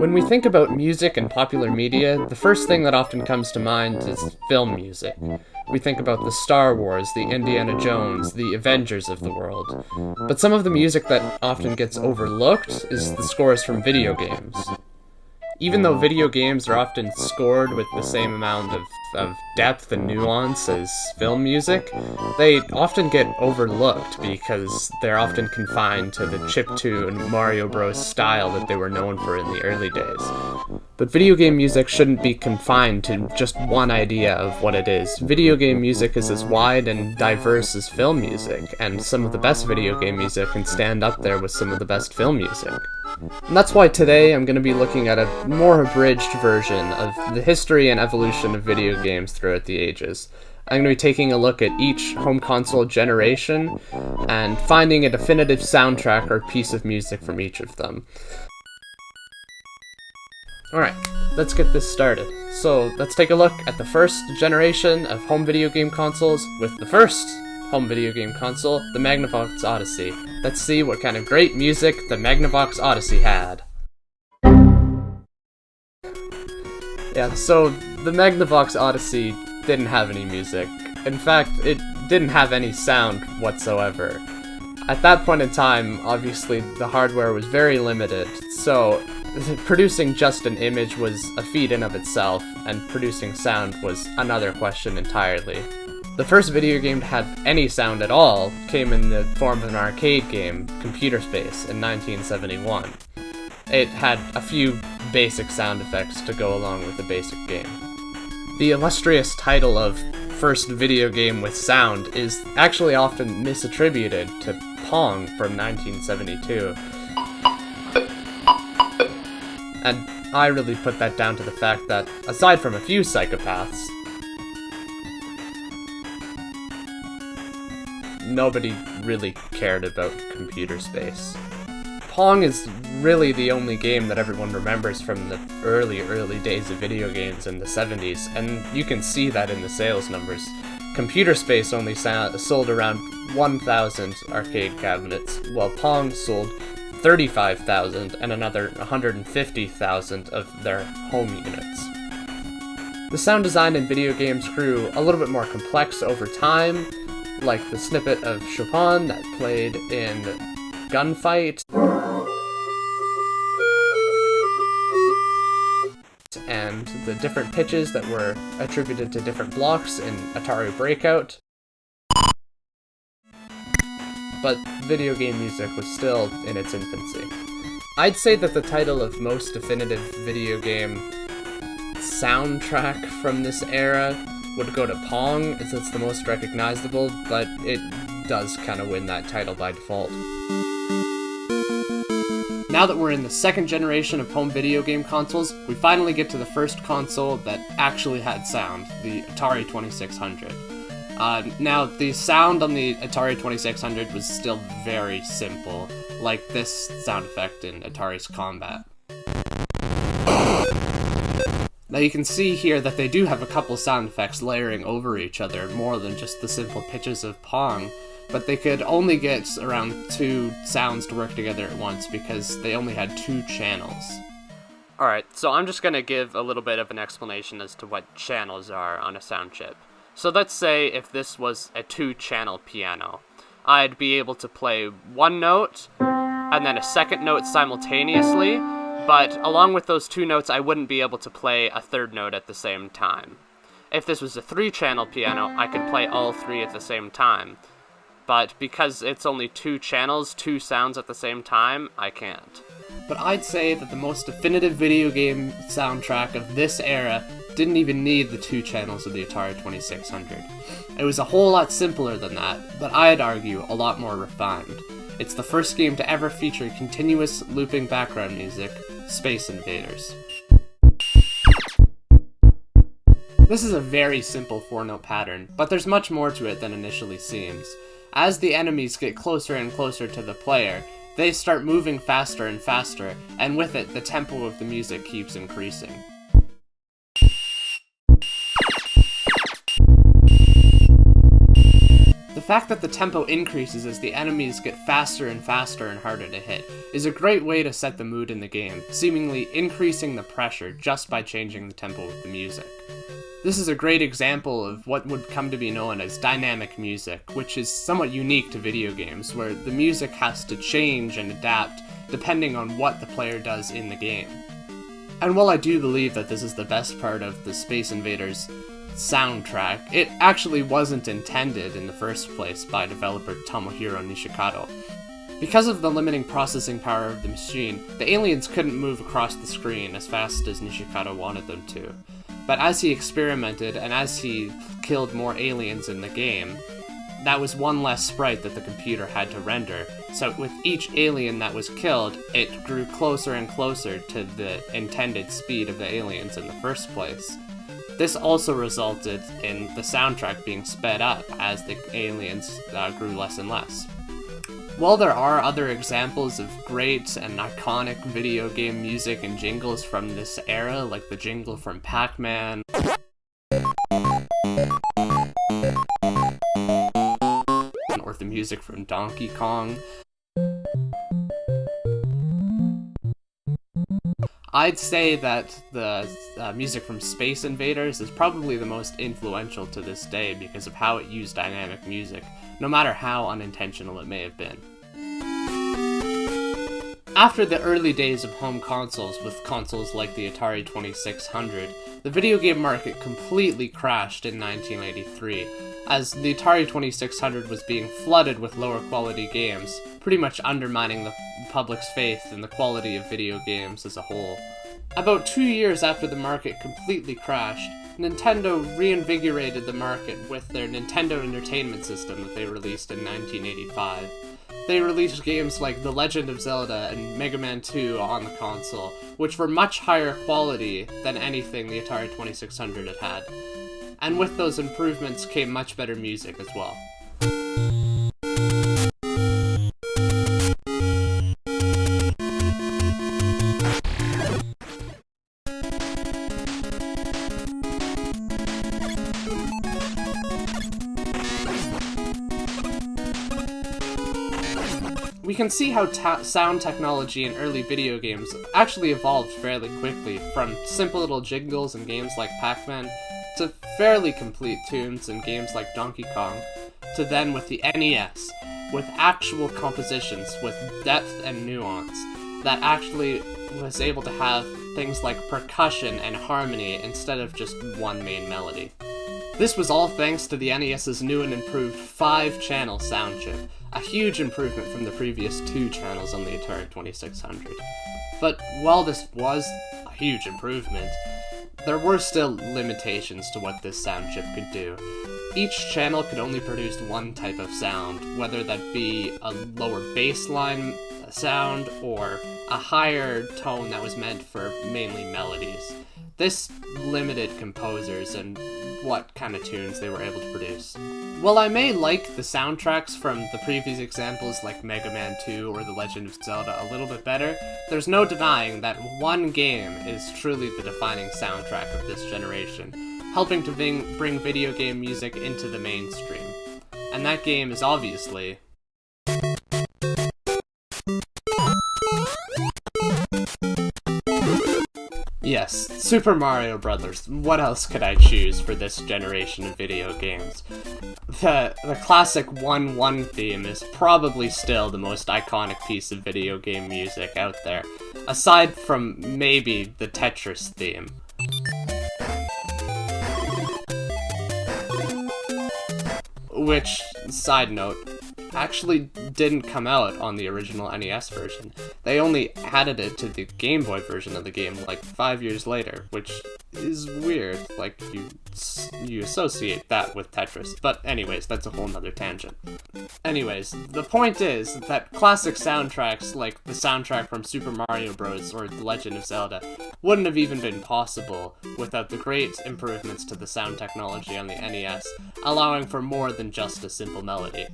When we think about music and popular media, the first thing that often comes to mind is film music. We think about the Star Wars, the Indiana Jones, the Avengers of the world. But some of the music that often gets overlooked is the scores from video games. Even though video games are often scored with the same amount of depth and nuance as film music, they often get overlooked because they're often confined to the chiptune Mario Bros. Style that they were known for in the early days. But video game music shouldn't be confined to just one idea of what it is. Video game music is as wide and diverse as film music, and some of the best video game music can stand up there with some of the best film music. And that's why today I'm going to be looking at a more abridged version of the history and evolution of video games throughout the ages. I'm going to be taking a look at each home console generation and finding a definitive soundtrack or piece of music from each of them. Alright, let's get this started. So let's take a look at the first generation of home video game consoles with the first home video game console, the Magnavox Odyssey. Let's see what kind of great music the Magnavox Odyssey had. Yeah, so the Magnavox Odyssey didn't have any music. In fact, it didn't have any sound whatsoever. At that point in time, obviously, the hardware was very limited, so producing just an image was a feat in of itself, and producing sound was another question entirely. The first video game to have any sound at all came in the form of an arcade game, Computer Space, in 1971. It had a few basic sound effects to go along with the basic game. The illustrious title of first video game with sound is actually often misattributed to Pong from 1972. And I really put that down to the fact that, aside from a few psychopaths, nobody really cared about Computer Space. Pong is really the only game that everyone remembers from the early days of video games in the 70s, and you can see that in the sales numbers. Computer Space only sold around 1,000 arcade cabinets, while Pong sold 35,000 and another 150,000 of their home units. The sound design in video games grew a little bit more complex over time, like the snippet of Chopin that played in Gunfight, and the different pitches that were attributed to different blocks in Atari Breakout. But video game music was still in its infancy. I'd say that the title of most definitive video game soundtrack from this era would go to Pong, as it's the most recognizable, but it does kind of win that title by default. Now that we're in the second generation of home video game consoles, we finally get to the first console that actually had sound, the Atari 2600. Now, the sound on the Atari 2600 was still very simple, like this sound effect in Atari's Combat. Now you can see here that they do have a couple sound effects layering over each other, more than just the simple pitches of Pong, but they could only get around 2 sounds to work together at once because they only had 2 channels. Alright, so I'm just going to give a little bit of an explanation as to what channels are on a sound chip. So let's say if this was a 2-channel piano, I'd be able to play one note and then a second note simultaneously, but along with those 2 notes, I wouldn't be able to play a third note at the same time. If this was a 3-channel piano, I could play all 3 at the same time. But because it's only 2 channels, 2 sounds at the same time, I can't. But I'd say that the most definitive video game soundtrack of this era didn't even need the 2 channels of the Atari 2600. It was a whole lot simpler than that, but I'd argue a lot more refined. It's the first game to ever feature continuous looping background music, Space Invaders. This is a very simple 4-note pattern, but there's much more to it than initially seems. As the enemies get closer and closer to the player, they start moving faster and faster, and with it, the tempo of the music keeps increasing. The fact that the tempo increases as the enemies get faster and faster and harder to hit is a great way to set the mood in the game, seemingly increasing the pressure just by changing the tempo of the music. This is a great example of what would come to be known as dynamic music, which is somewhat unique to video games, where the music has to change and adapt depending on what the player does in the game. And while I do believe that this is the best part of the Space Invaders soundtrack, it actually wasn't intended in the first place by developer Tomohiro Nishikado. Because of the limiting processing power of the machine, the aliens couldn't move across the screen as fast as Nishikado wanted them to. But as he experimented and as he killed more aliens in the game, that was one less sprite that the computer had to render. So with each alien that was killed, it grew closer and closer to the intended speed of the aliens in the first place. This also resulted in the soundtrack being sped up as the aliens grew less and less. While there are other examples of great and iconic video game music and jingles from this era, like the jingle from Pac-Man, or the music from Donkey Kong, I'd say that the music from Space Invaders is probably the most influential to this day because of how it used dynamic music, no matter how unintentional it may have been. After the early days of home consoles, with consoles like the Atari 2600, the video game market completely crashed in 1983, as the Atari 2600 was being flooded with lower quality games, pretty much undermining the public's faith in the quality of video games as a whole. About 2 years after the market completely crashed, Nintendo reinvigorated the market with their Nintendo Entertainment System that they released in 1985. They released games like The Legend of Zelda and Mega Man 2 on the console, which were much higher quality than anything the Atari 2600 had had. And with those improvements came much better music as well. We can see how sound technology in early video games actually evolved fairly quickly, from simple little jingles in games like Pac-Man, to fairly complete tunes in games like Donkey Kong, to then with the NES, with actual compositions with depth and nuance, that actually was able to have things like percussion and harmony instead of just one main melody. This was all thanks to the NES's new and improved 5-channel sound chip, a huge improvement from the previous 2 channels on the Atari 2600. But while this was a huge improvement, there were still limitations to what this sound chip could do. Each channel could only produce one type of sound, whether that be a lower bassline sound or a higher tone that was meant for mainly melodies. This limited composers and what kind of tunes they were able to produce. While I may like the soundtracks from the previous examples like Mega Man 2 or The Legend of Zelda a little bit better, there's no denying that one game is truly the defining soundtrack of this generation, helping to bring video game music into the mainstream. And that game is obviously yes, Super Mario Bros. What else could I choose for this generation of video games? The classic 1-1 theme is probably still the most iconic piece of video game music out there, aside from maybe the Tetris theme. Which, side note, actually didn't come out on the original NES version. They only added it to the Game Boy version of the game like 5 years later, which is weird, like you associate that with Tetris. But anyways, that's a whole nother tangent. Anyways, the point is that classic soundtracks like the soundtrack from Super Mario Bros. Or The Legend of Zelda wouldn't have even been possible without the great improvements to the sound technology on the NES, allowing for more than just a simple melody.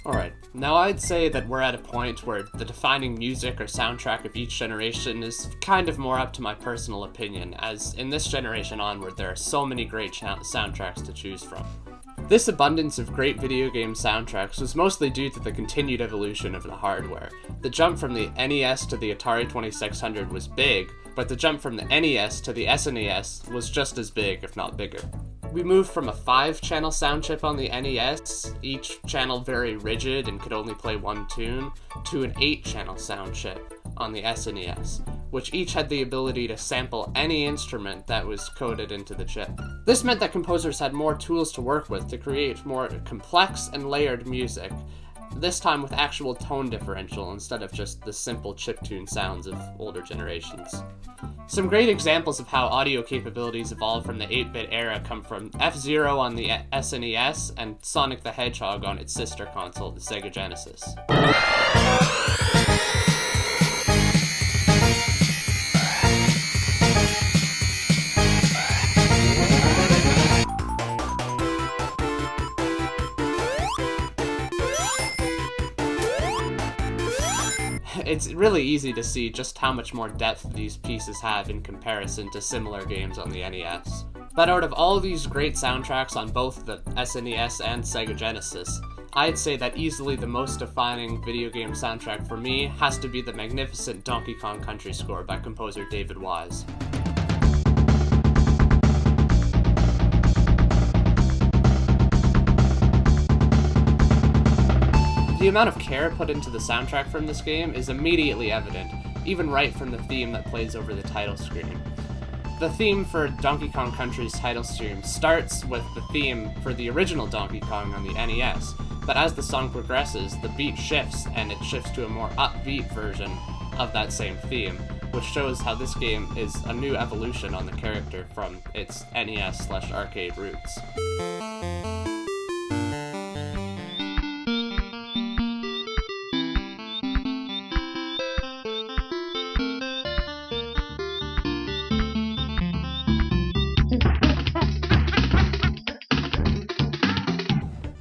Alright, Now I'd say that we're at a point where the defining music or soundtrack of each generation is kind of more up to my personal opinion, as in this generation onward there are so many great soundtracks to choose from. This abundance of great video game soundtracks was mostly due to the continued evolution of the hardware. The jump from the NES to the Atari 2600 was big, but the jump from the NES to the SNES was just as big, if not bigger. We moved from a 5-channel sound chip on the NES, each channel very rigid and could only play one tune, to an 8-channel sound chip on the SNES, which each had the ability to sample any instrument that was coded into the chip. This meant that composers had more tools to work with to create more complex and layered music, this time with actual tone differential instead of just the simple chiptune sounds of older generations. Some great examples of how audio capabilities evolved from the 8-bit era come from F-Zero on the SNES and Sonic the Hedgehog on its sister console, the Sega Genesis. It's really easy to see just how much more depth these pieces have in comparison to similar games on the NES. But out of all these great soundtracks on both the SNES and Sega Genesis, I'd say that easily the most defining video game soundtrack for me has to be the magnificent Donkey Kong Country score by composer David Wise. The amount of care put into the soundtrack from this game is immediately evident, even right from the theme that plays over the title screen. The theme for Donkey Kong Country's title screen starts with the theme for the original Donkey Kong on the NES, but as the song progresses, the beat shifts and it shifts to a more upbeat version of that same theme, which shows how this game is a new evolution on the character from its NES/arcade roots.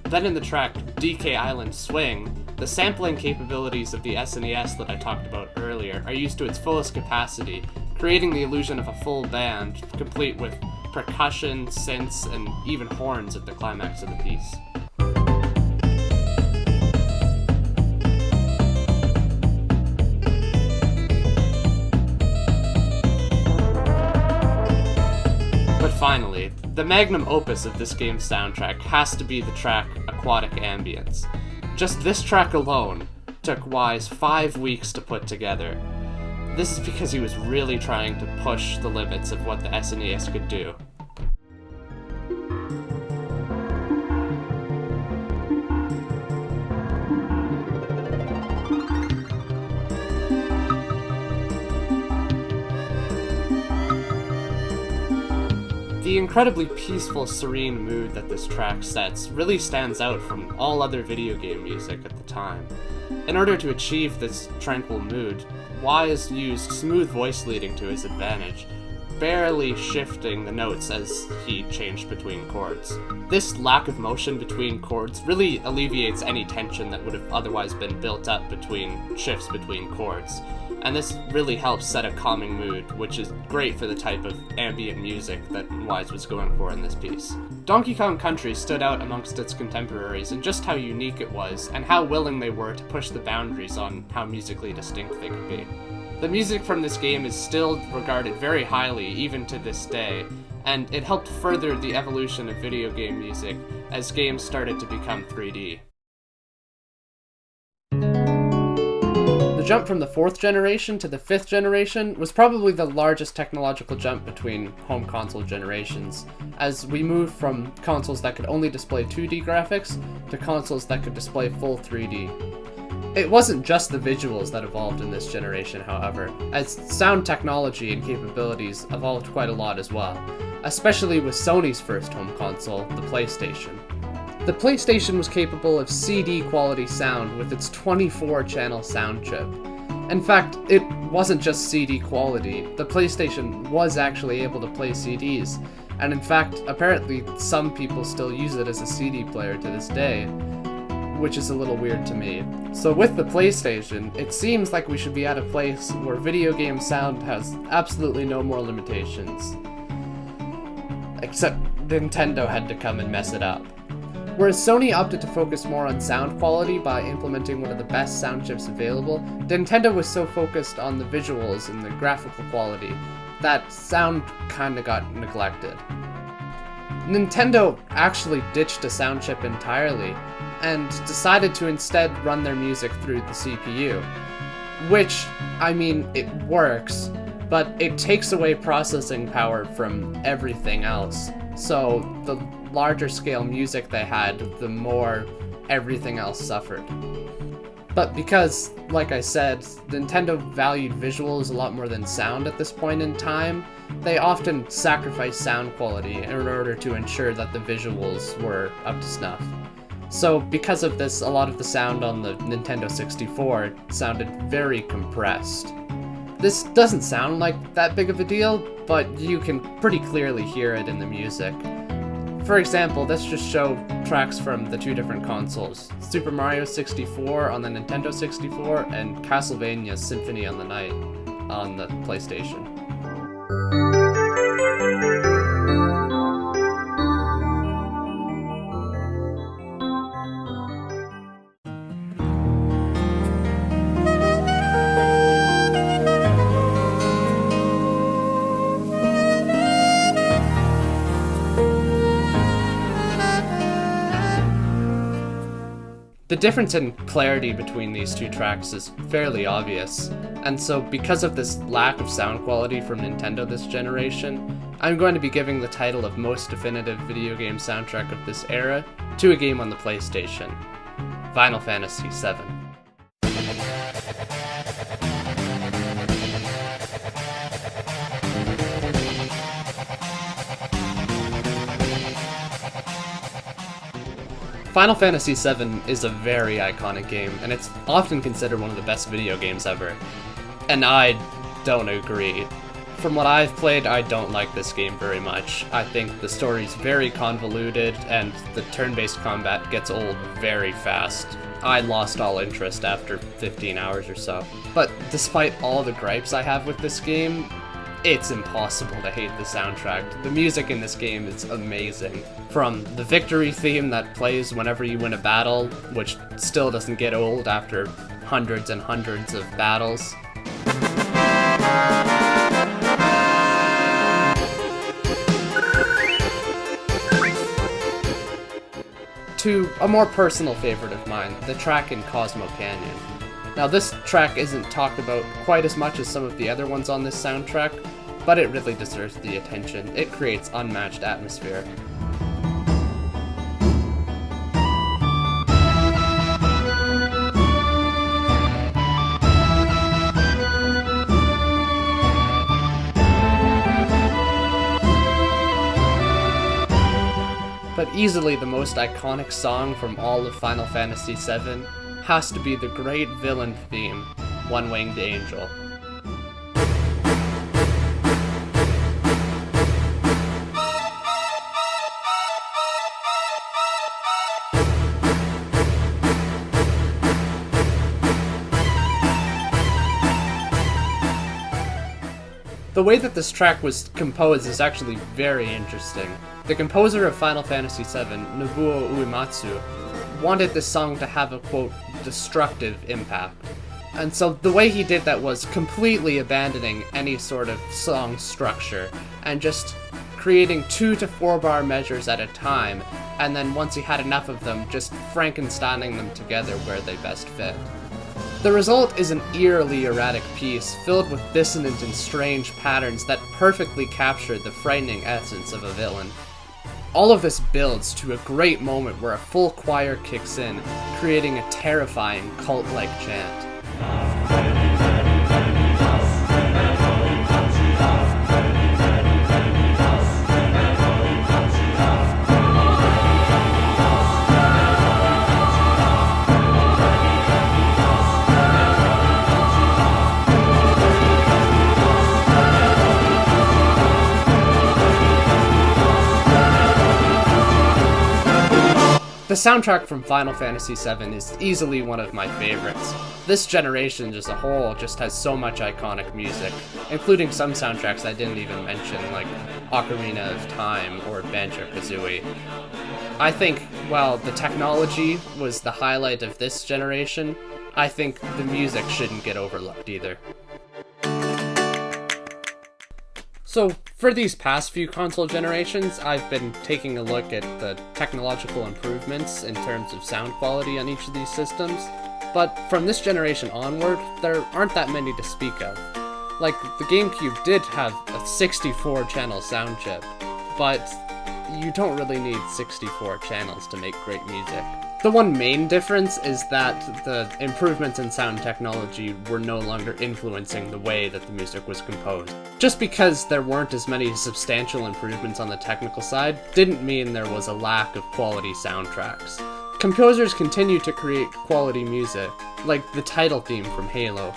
Then in the track DK Island Swing, the sampling capabilities of the SNES that I talked about earlier are used to its fullest capacity, creating the illusion of a full band, complete with percussion, synths, and even horns at the climax of the piece. But finally, the magnum opus of this game's soundtrack has to be the track Aquatic Ambience. Just this track alone took Wise 5 weeks to put together. This is because he was really trying to push the limits of what the SNES could do. The incredibly peaceful, serene mood that this track sets really stands out from all other video game music at the time. In order to achieve this tranquil mood, Wise used smooth voice leading to his advantage, barely shifting the notes as he changed between chords. This lack of motion between chords really alleviates any tension that would have otherwise been built up between shifts between chords, and this really helps set a calming mood, which is great for the type of ambient music that Wise was going for in this piece. Donkey Kong Country stood out amongst its contemporaries in just how unique it was, and how willing they were to push the boundaries on how musically distinct they could be. The music from this game is still regarded very highly, even to this day, and it helped further the evolution of video game music as games started to become 3D. The jump from the 4th generation to the 5th generation was probably the largest technological jump between home console generations, as we moved from consoles that could only display 2D graphics to consoles that could display full 3D. It wasn't just the visuals that evolved in this generation, however, as sound technology and capabilities evolved quite a lot as well, especially with Sony's first home console, the PlayStation. The PlayStation was capable of CD quality sound with its 24-channel sound chip. In fact, it wasn't just CD quality, the PlayStation was actually able to play CDs, and in fact, apparently some people still use it as a CD player to this day. which is a little weird to me. So with the PlayStation, it seems like we should be at a place where video game sound has absolutely no more limitations. Except Nintendo had to come and mess it up. Whereas Sony opted to focus more on sound quality by implementing one of the best sound chips available, Nintendo was so focused on the visuals and the graphical quality that sound kinda got neglected. Nintendo actually ditched a sound chip entirely and decided to instead run their music through the CPU. Which, I mean, it works, but it takes away processing power from everything else. So the larger scale music they had, the more everything else suffered. But because, like I said, Nintendo valued visuals a lot more than sound at this point in time, they often sacrificed sound quality in order to ensure that the visuals were up to snuff. So because of this, a lot of the sound on the Nintendo 64 sounded very compressed. This doesn't sound like that big of a deal, but you can pretty clearly hear it in the music. For example, let's just show tracks from the two different consoles. Super Mario 64 on the Nintendo 64 and Castlevania Symphony of the Night on the PlayStation. The difference in clarity between these two tracks is fairly obvious, and so because of this lack of sound quality from Nintendo this generation, I'm going to be giving the title of most definitive video game soundtrack of this era to a game on the PlayStation, Final Fantasy VII. Final Fantasy VII is a very iconic game, and it's often considered one of the best video games ever. And I don't agree. From what I've played, I don't like this game very much. I think the story's very convoluted, and the turn-based combat gets old very fast. I lost all interest after 15 hours or so. But despite all the gripes I have with this game, it's impossible to hate the soundtrack. The music in this game is amazing. From the victory theme that plays whenever you win a battle, which still doesn't get old after hundreds and hundreds of battles, to a more personal favorite of mine, the track in Cosmo Canyon. Now this track isn't talked about quite as much as some of the other ones on this soundtrack, but it really deserves the attention. It creates unmatched atmosphere. But easily the most iconic song from all of Final Fantasy VII has to be the great villain theme, One Winged Angel. The way that this track was composed is actually very interesting. The composer of Final Fantasy VII, Nobuo Uematsu, wanted this song to have a, quote, destructive impact. And so the way he did that was completely abandoning any sort of song structure, and just creating 2 to 4 bar measures at a time, and then once he had enough of them, just Frankensteining them together where they best fit. The result is an eerily erratic piece filled with dissonant and strange patterns that perfectly capture the frightening essence of a villain. All of this builds to a great moment where a full choir kicks in, creating a terrifying cult-like chant. The soundtrack from Final Fantasy VII is easily one of my favorites. This generation as a whole just has so much iconic music, including some soundtracks I didn't even mention, like Ocarina of Time or Banjo-Kazooie. I think, while the technology was the highlight of this generation, I think the music shouldn't get overlooked either. So, for these past few console generations, I've been taking a look at the technological improvements in terms of sound quality on each of these systems, but from this generation onward, there aren't that many to speak of. Like, the GameCube did have a 64-channel sound chip, but you don't really need 64 channels to make great music. The one main difference is that the improvements in sound technology were no longer influencing the way that the music was composed. Just because there weren't as many substantial improvements on the technical side didn't mean there was a lack of quality soundtracks. Composers continue to create quality music, like the title theme from Halo.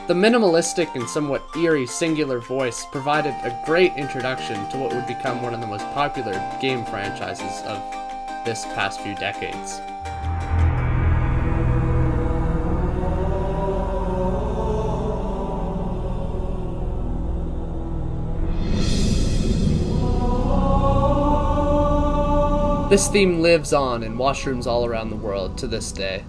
The minimalistic and somewhat eerie singular voice provided a great introduction to what would become one of the most popular game franchises of this past few decades. This theme lives on in washrooms all around the world to this day.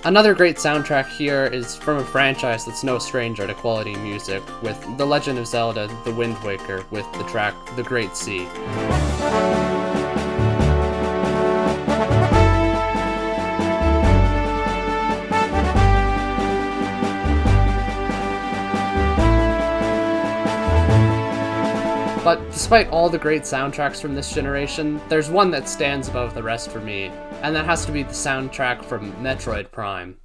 Another great soundtrack here is from a franchise that's no stranger to quality music, with The Legend of Zelda: The Wind Waker with the track The Great Sea. But despite all the great soundtracks from this generation, there's one that stands above the rest for me, and that has to be the soundtrack from Metroid Prime.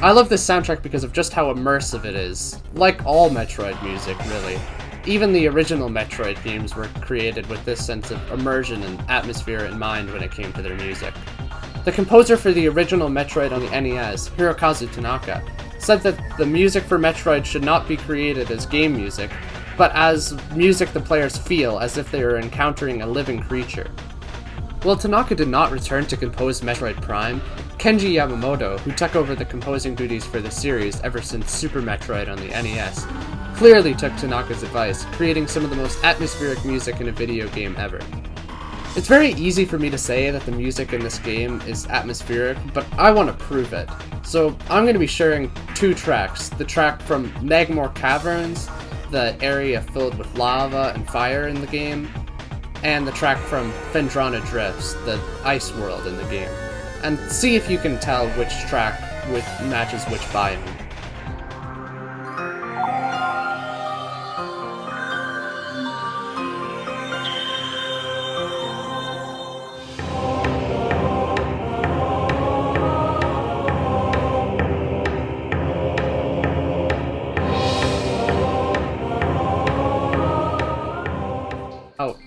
I love this soundtrack because of just how immersive it is, like all Metroid music, really. Even the original Metroid games were created with this sense of immersion and atmosphere in mind when it came to their music. The composer for the original Metroid on the NES, Hirokazu Tanaka, said that the music for Metroid should not be created as game music, but as music the players feel as if they are encountering a living creature. While Tanaka did not return to compose Metroid Prime, Kenji Yamamoto, who took over the composing duties for the series ever since Super Metroid on the NES, clearly took Tanaka's advice, creating some of the most atmospheric music in a video game ever. It's very easy for me to say that the music in this game is atmospheric, but I want to prove it. So I'm going to be sharing two tracks, the track from Magmore Caverns, the area filled with lava and fire in the game, and the track from Phendrana Drifts, the ice world in the game. And see if you can tell which track matches which biome.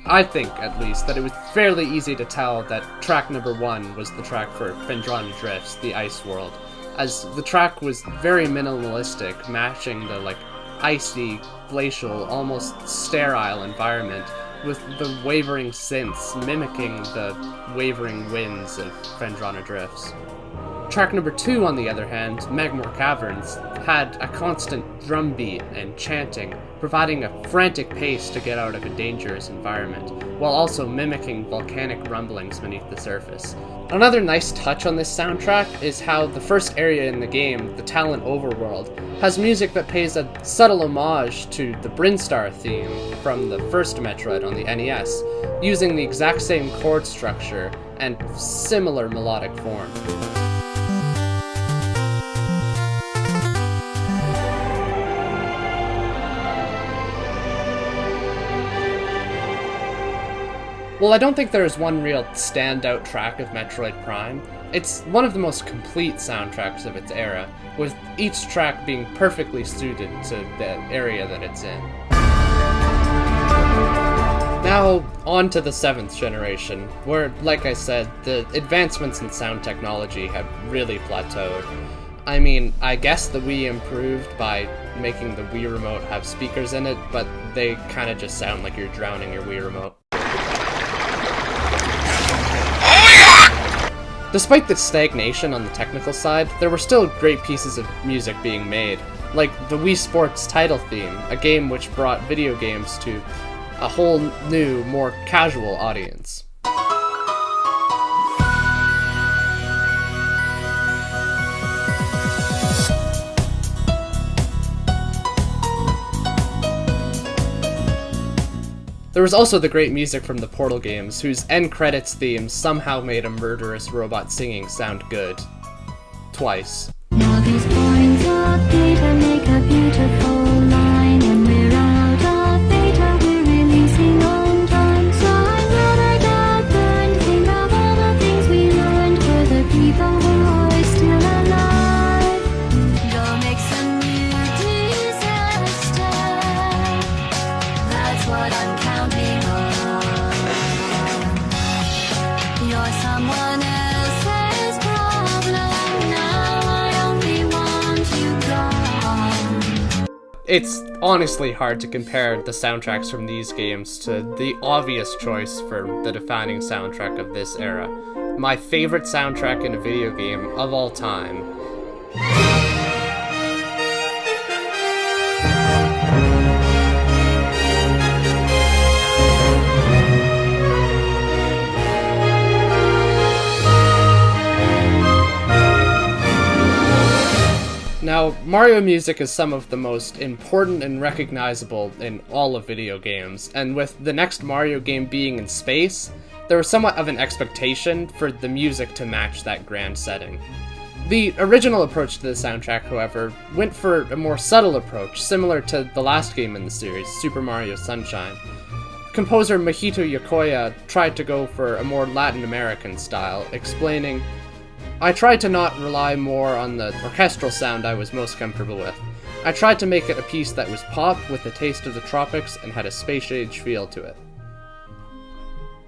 I think, at least, that it was fairly easy to tell that track number 1 was the track for Phendrana Drifts, the ice world, as the track was very minimalistic, matching the, icy, glacial, almost sterile environment, with the wavering synths mimicking the wavering winds of Phendrana Drifts. Track number 2, on the other hand, Magmore Caverns, had a constant drumbeat and chanting, providing a frantic pace to get out of a dangerous environment, while also mimicking volcanic rumblings beneath the surface. Another nice touch on this soundtrack is how the first area in the game, the Talon Overworld, has music that pays a subtle homage to the Brinstar theme from the first Metroid on the NES, using the exact same chord structure and similar melodic form. Well, I don't think there is one real standout track of Metroid Prime. It's one of the most complete soundtracks of its era, with each track being perfectly suited to the area that it's in. Now, on to the 7th generation, where, like I said, the advancements in sound technology have really plateaued. I mean, I guess the Wii improved by making the Wii Remote have speakers in it, but they kinda just sound like you're drowning your Wii Remote. Despite the stagnation on the technical side, there were still great pieces of music being made, like the Wii Sports title theme, a game which brought video games to a whole new, more casual audience. There was also the great music from the Portal games, whose end credits theme somehow made a murderous robot singing sound good. Twice. Now these points of data make a beautiful line, and we're out of data, we're releasing on time. So I'm glad I got burned, think of all the things we learned for the people who are still alive. Don't make some new disaster, that's what I'm counting on. You're someone else's problem now, I only want you gone. It's honestly hard to compare the soundtracks from these games to the obvious choice for the defining soundtrack of this era. My favorite soundtrack in a video game of all time. Now, Mario music is some of the most important and recognizable in all of video games, and with the next Mario game being in space, there was somewhat of an expectation for the music to match that grand setting. The original approach to the soundtrack, however, went for a more subtle approach, similar to the last game in the series, Super Mario Sunshine. Composer Mahito Yokoya tried to go for a more Latin American style, explaining, "I tried to not rely more on the orchestral sound I was most comfortable with. I tried to make it a piece that was pop with a taste of the tropics and had a space-age feel to it."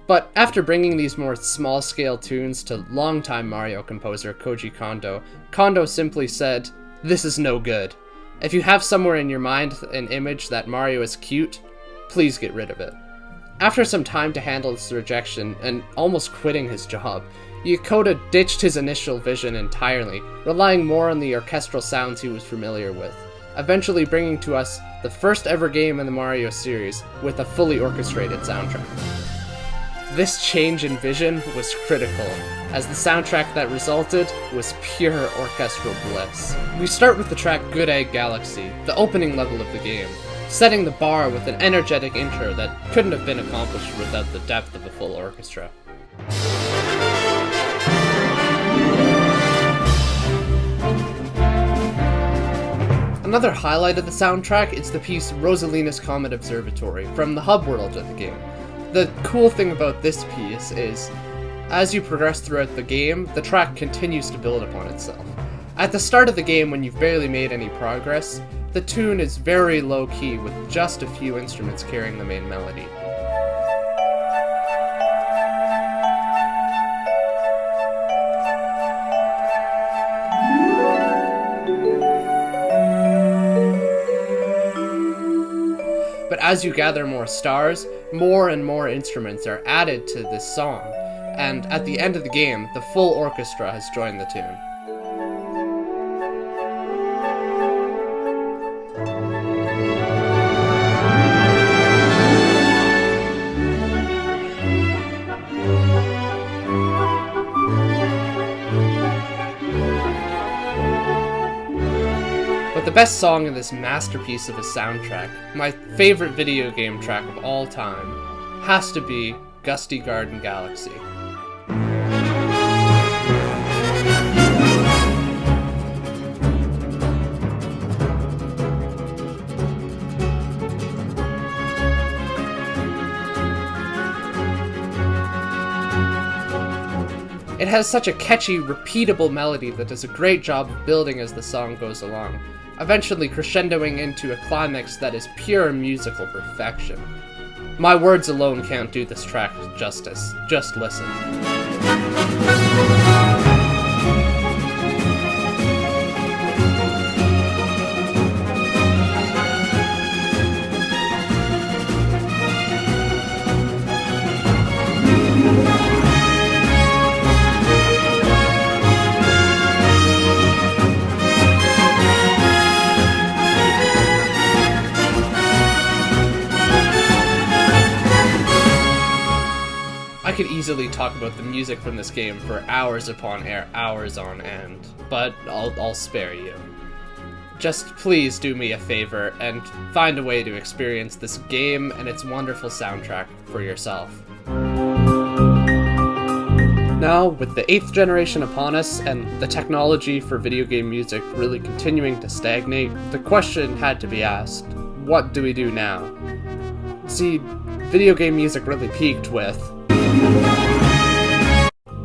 But after bringing these more small-scale tunes to longtime Mario composer Koji Kondo, Kondo simply said, "This is no good. If you have somewhere in your mind an image that Mario is cute, please get rid of it." After some time to handle this rejection and almost quitting his job, Yokota ditched his initial vision entirely, relying more on the orchestral sounds he was familiar with, eventually bringing to us the first ever game in the Mario series with a fully orchestrated soundtrack. This change in vision was critical, as the soundtrack that resulted was pure orchestral bliss. We start with the track Good Egg Galaxy, the opening level of the game, setting the bar with an energetic intro that couldn't have been accomplished without the depth of a full orchestra. Another highlight of the soundtrack is the piece Rosalina's Comet Observatory from the hub world of the game. The cool thing about this piece is, as you progress throughout the game, the track continues to build upon itself. At the start of the game, when you've barely made any progress, the tune is very low-key with just a few instruments carrying the main melody. But as you gather more stars, more and more instruments are added to this song, and at the end of the game, the full orchestra has joined the tune. But the best song in this masterpiece of a soundtrack, my favorite video game track of all time, has to be Gusty Garden Galaxy. It has such a catchy, repeatable melody that does a great job of building as the song goes along, eventually crescendoing into a climax that is pure musical perfection. My words alone can't do this track justice. Just listen. I could easily talk about the music from this game for hours upon hours on end, but I'll spare you. Just please do me a favor and find a way to experience this game and its wonderful soundtrack for yourself. Now, with the 8th generation upon us and the technology for video game music really continuing to stagnate, the question had to be asked, what do we do now? See, video game music really peaked with...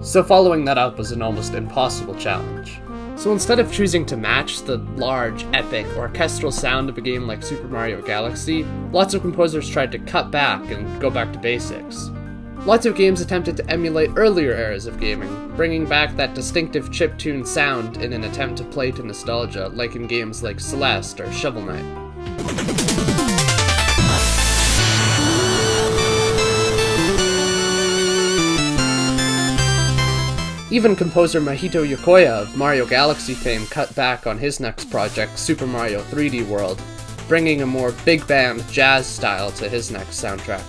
So following that up was an almost impossible challenge. So instead of choosing to match the large, epic, orchestral sound of a game like Super Mario Galaxy, lots of composers tried to cut back and go back to basics. Lots of games attempted to emulate earlier eras of gaming, bringing back that distinctive chiptune sound in an attempt to play to nostalgia, like in games like Celeste or Shovel Knight. Even composer Mahito Yokoya of Mario Galaxy fame cut back on his next project, Super Mario 3D World, bringing a more big band jazz style to his next soundtrack.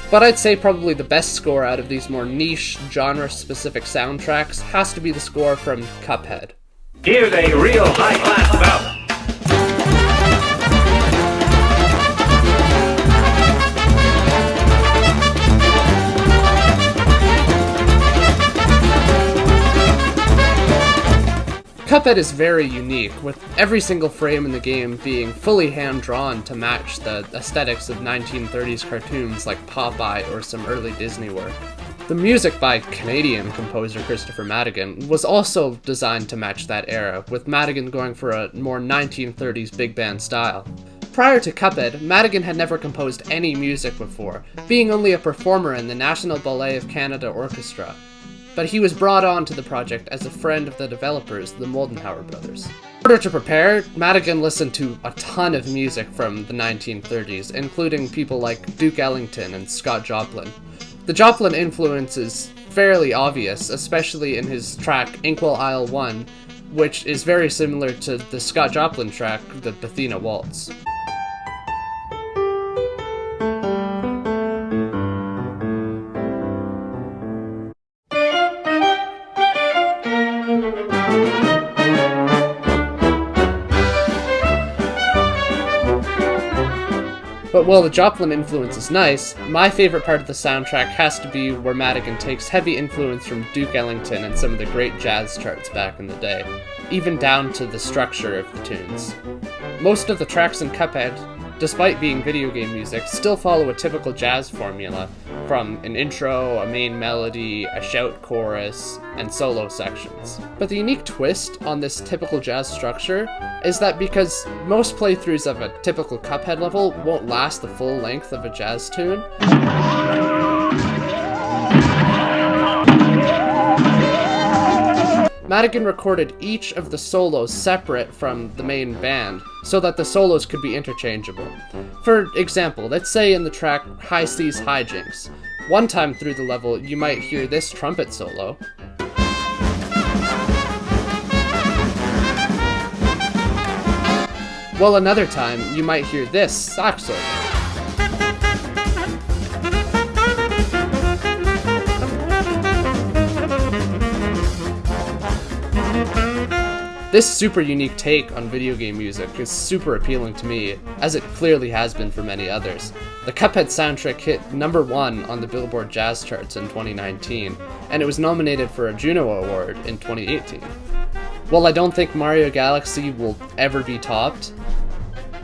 But I'd say probably the best score out of these more niche, genre-specific soundtracks has to be the score from Cuphead. Here's a real high-class bout. Cuphead is very unique, with every single frame in the game being fully hand-drawn to match the aesthetics of 1930s cartoons like Popeye or some early Disney work. The music by Canadian composer Christopher Madigan was also designed to match that era, with Madigan going for a more 1930s big band style. Prior to Cuphead, Madigan had never composed any music before, being only a performer in the National Ballet of Canada Orchestra. But he was brought on to the project as a friend of the developers, the Moldenhauer brothers. In order to prepare, Madigan listened to a ton of music from the 1930s, including people like Duke Ellington and Scott Joplin. The Joplin influence is fairly obvious, especially in his track Inkwell Isle 1, which is very similar to the Scott Joplin track, the Bethina Waltz. But while the Joplin influence is nice, my favorite part of the soundtrack has to be where Madigan takes heavy influence from Duke Ellington and some of the great jazz charts back in the day, even down to the structure of the tunes. Most of the tracks in Cuphead, despite being video game music, still follow a typical jazz formula, from an intro, a main melody, a shout chorus, and solo sections. But the unique twist on this typical jazz structure is that because most playthroughs of a typical Cuphead level won't last the full length of a jazz tune, Madigan recorded each of the solos separate from the main band, so that the solos could be interchangeable. For example, let's say in the track High Seas Hijinks, one time through the level you might hear this trumpet solo, while another time you might hear this sax solo. This super unique take on video game music is super appealing to me, as it clearly has been for many others. The Cuphead soundtrack hit #1 on the Billboard Jazz charts in 2019, and it was nominated for a Juno Award in 2018. While I don't think Mario Galaxy will ever be topped,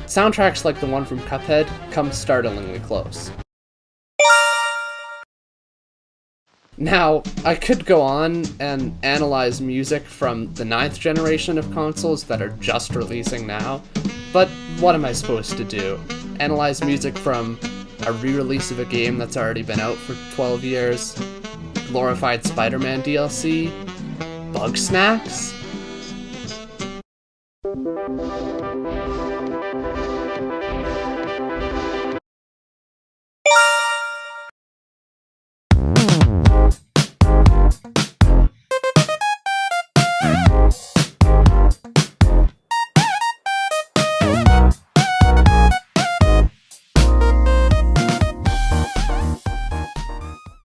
soundtracks like the one from Cuphead come startlingly close. Now, I could go on and analyze music from the 9th generation of consoles that are just releasing now, but what am I supposed to do? Analyze music from a re-release of a game that's already been out for 12 years? Glorified Spider-Man DLC? Bug snacks?